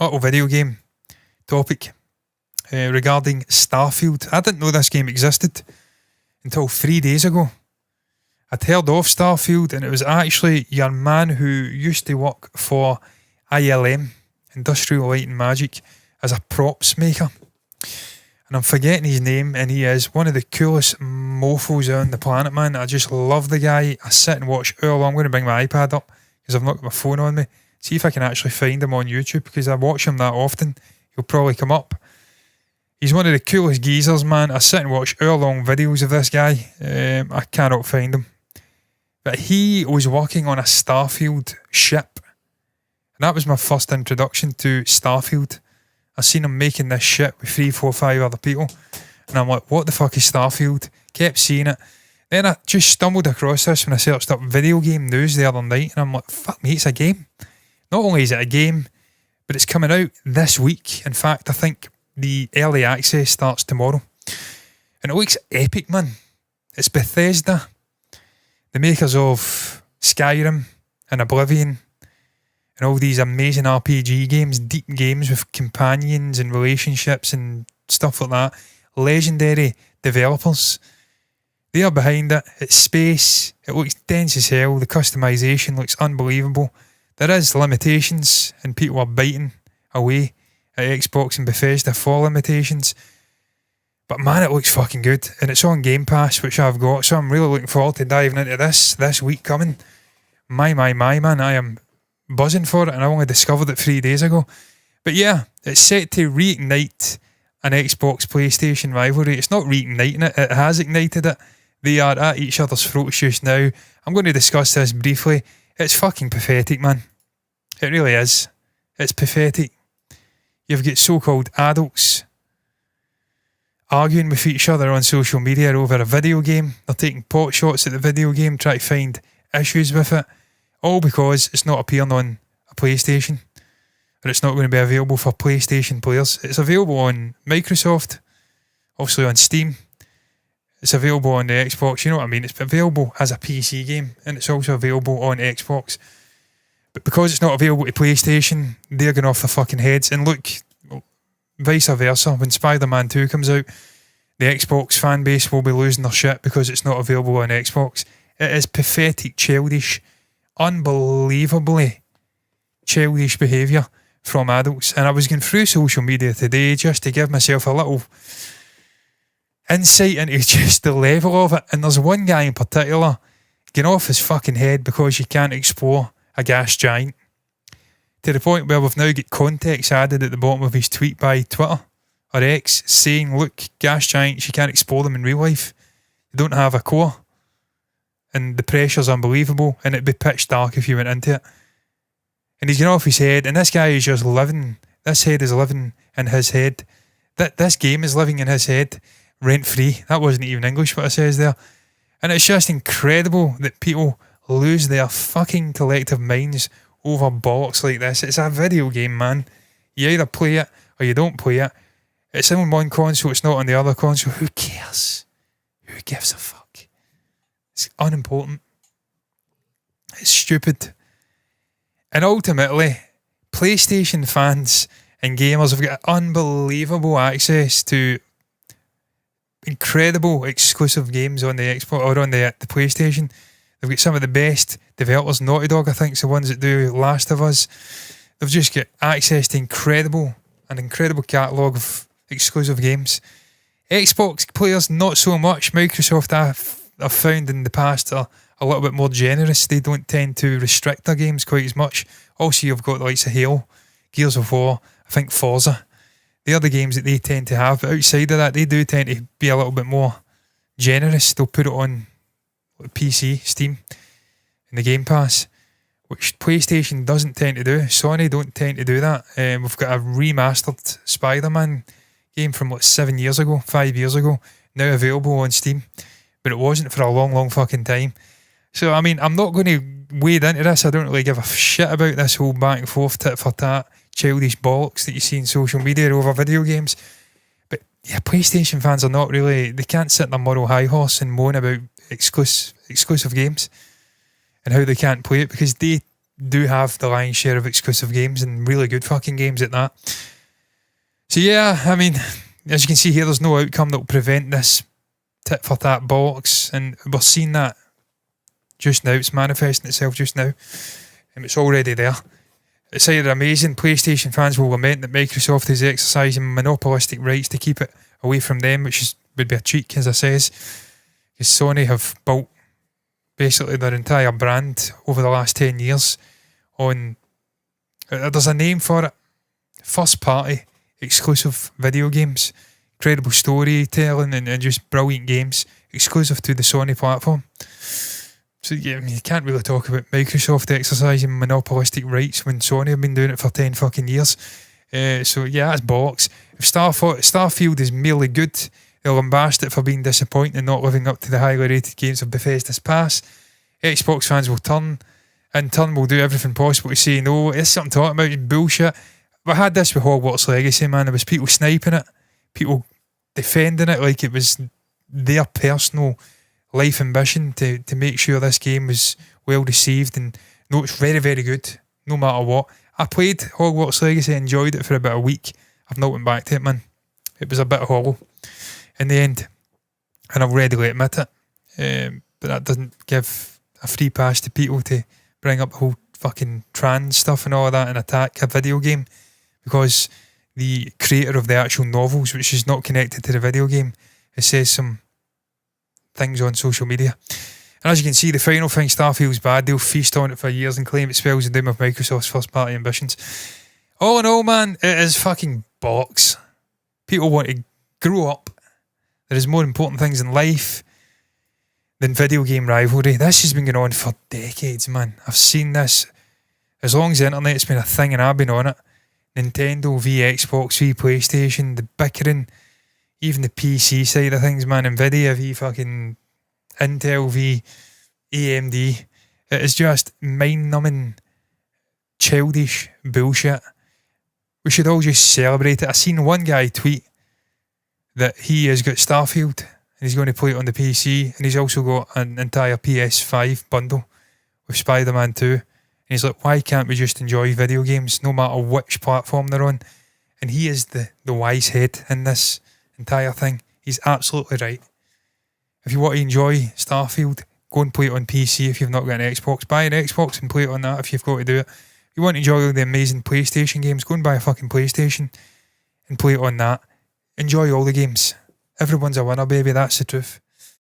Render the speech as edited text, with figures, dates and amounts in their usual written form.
little video game topic regarding Starfield. I didn't know this game existed until 3 days ago. I'd heard of Starfield, and it was actually your man who used to work for ILM, Industrial Light and Magic, as a props maker. And I'm forgetting his name, and he is one of the coolest mofos on the planet, man. I just love the guy. I sit and watch all along. I'm going to bring my iPad up because I've not got my phone on me. See if I can actually find him on YouTube, because I watch him that often. He'll probably come up. He's one of the coolest geezers, man. I sit and watch hour-long videos of this guy. I cannot find him. But he was working on a Starfield ship. And that was my first introduction to Starfield. I seen him making this ship with 3, 4, 5 other people. And I'm like, what the fuck is Starfield? Kept seeing it. Then I just stumbled across this when I searched up video game news the other night. And I'm like, fuck me, it's a game. Not only is it a game, but it's coming out this week. In fact, I think the early access starts tomorrow. And it looks epic, man. It's Bethesda, the makers of Skyrim and Oblivion and all these amazing RPG games, deep games with companions and relationships and stuff like that. Legendary developers. They are behind it. It's space. It looks dense as hell. The customization looks unbelievable. There is limitations, and people are biting away at Xbox and Bethesda for limitations. But man, it looks fucking good. And it's on Game Pass, which I've got. So I'm really looking forward to diving into this week coming. My, man, I am buzzing for it, and I only discovered it 3 days ago. But yeah, it's set to reignite an Xbox PlayStation rivalry. It's not reigniting it, it has ignited it. They are at each other's throats just now. I'm going to discuss this briefly. It's fucking pathetic, man. It really is. It's pathetic. You've got so-called adults arguing with each other on social media over a video game. They're taking pot shots at the video game, trying to find issues with it, all because it's not appearing on a PlayStation, and it's not going to be available for PlayStation players. It's available on Microsoft, obviously on Steam. It's available on the Xbox, you know what I mean? It's available as a PC game, and it's also available on Xbox. But because it's not available to PlayStation, they're going off their fucking heads. And look, vice versa, when Spider-Man 2 comes out, the Xbox fan base will be losing their shit because it's not available on Xbox. It is pathetic, childish, unbelievably childish behaviour from adults. And I was going through social media today just to give myself a little insight into just the level of it. And there's one guy in particular getting off his fucking head because you can't explore a gas giant, to the point where we've now got context added at the bottom of his tweet by Twitter or X saying, look, gas giants, you can't explore them in real life. They don't have a core, and the pressure's unbelievable, and it'd be pitch dark if you went into it. And he's getting off his head, and this guy is just living, this head is living in his head. This game is living in his head rent free. That wasn't even English what it says there. And it's just incredible that people lose their fucking collective minds over bollocks like this. It's a video game, man. You either play it or you don't play it. It's on one console, it's not on the other console. Who cares? Who gives a fuck? It's unimportant. It's stupid. And ultimately, PlayStation fans and gamers have got unbelievable access to incredible exclusive games on the Xbox or on the PlayStation. They've got some of the best developers. Naughty Dog, I think, is the ones that do Last of Us. They've just got access to an incredible catalogue of exclusive games. Xbox players, not so much. Microsoft, I've found in the past, are a little bit more generous. They don't tend to restrict their games quite as much. Also, you've got the likes of Halo, Gears of War, I think Forza. The other games that they tend to have, but outside of that, they do tend to be a little bit more generous. They'll put it on PC, Steam, and the Game Pass, which PlayStation doesn't tend to do. Sony don't tend to do that. We've got a remastered Spider-Man game from 7 years ago, 5 years ago, now available on Steam, but it wasn't for a long fucking time. So, I mean, I'm not going to wade into this. I don't really give a shit about this whole back and forth, tit for tat, childish bollocks that you see in social media over video games. But yeah, PlayStation fans are not really, they can't sit in their moral high horse and moan about exclusive games and how they can't play it, because they do have the lion's share of exclusive games, and really good fucking games at that. So yeah, I mean, as you can see here, there's no outcome that will prevent this tit for tat bollocks, and we're seeing that just now. It's manifesting itself just now, and it's already there. It's either amazing. PlayStation fans will lament that Microsoft is exercising monopolistic rights to keep it away from them, which would be a cheat, as I says, because Sony have built basically their entire brand over the last 10 years on, there's a name for it, first party exclusive video games, incredible storytelling and just brilliant games exclusive to the Sony platform. So yeah, I mean, you can't really talk about Microsoft exercising monopolistic rights when Sony have been doing it for 10 fucking years. So yeah, that's bollocks. If Starfield is merely good, they'll lambast it for being disappointing and not living up to the highly rated games of Bethesda's past. Xbox fans will will do everything possible to say no. It's something to talk about, it's bullshit. I had this with Hogwarts Legacy, man. There was people sniping it, people defending it like it was their personal life ambition to make sure this game was well received, and no, it's very, very good, no matter what. I played Hogwarts Legacy, enjoyed it for about a week. I've not went back to it, man. It was a bit hollow in the end, and I'll readily admit it. But that doesn't give a free pass to people to bring up the whole fucking trans stuff and all of that and attack a video game, because the creator of the actual novels, which is not connected to the video game, it says some things on social media. And as you can see, the final thing, Starfield's bad. They'll feast on it for years and claim it spells the doom of Microsoft's first party ambitions. All in all, man, it is fucking bollocks. People want to grow up. There is more important things in life than video game rivalry. This has been going on for decades, man. I've seen this as long as the internet's been a thing and I've been on it. Nintendo v Xbox v PlayStation, the bickering, even the PC side of things, man. Nvidia v fucking Intel v AMD. It is just mind-numbing, childish bullshit. We should all just celebrate it. I seen one guy tweet that he has got Starfield and he's going to play it on the PC, and he's also got an entire PS5 bundle with Spider-Man 2. And he's like, why can't we just enjoy video games no matter which platform they're on? And he is the wise head in this entire thing. He's absolutely right. If you want to enjoy Starfield, go and play it on PC. If you've not got an Xbox, buy an Xbox and play it on that if you've got to do it. If you want to enjoy all the amazing PlayStation games, go and buy a fucking PlayStation and play it on that. Enjoy all the games. Everyone's a winner, baby. That's the truth.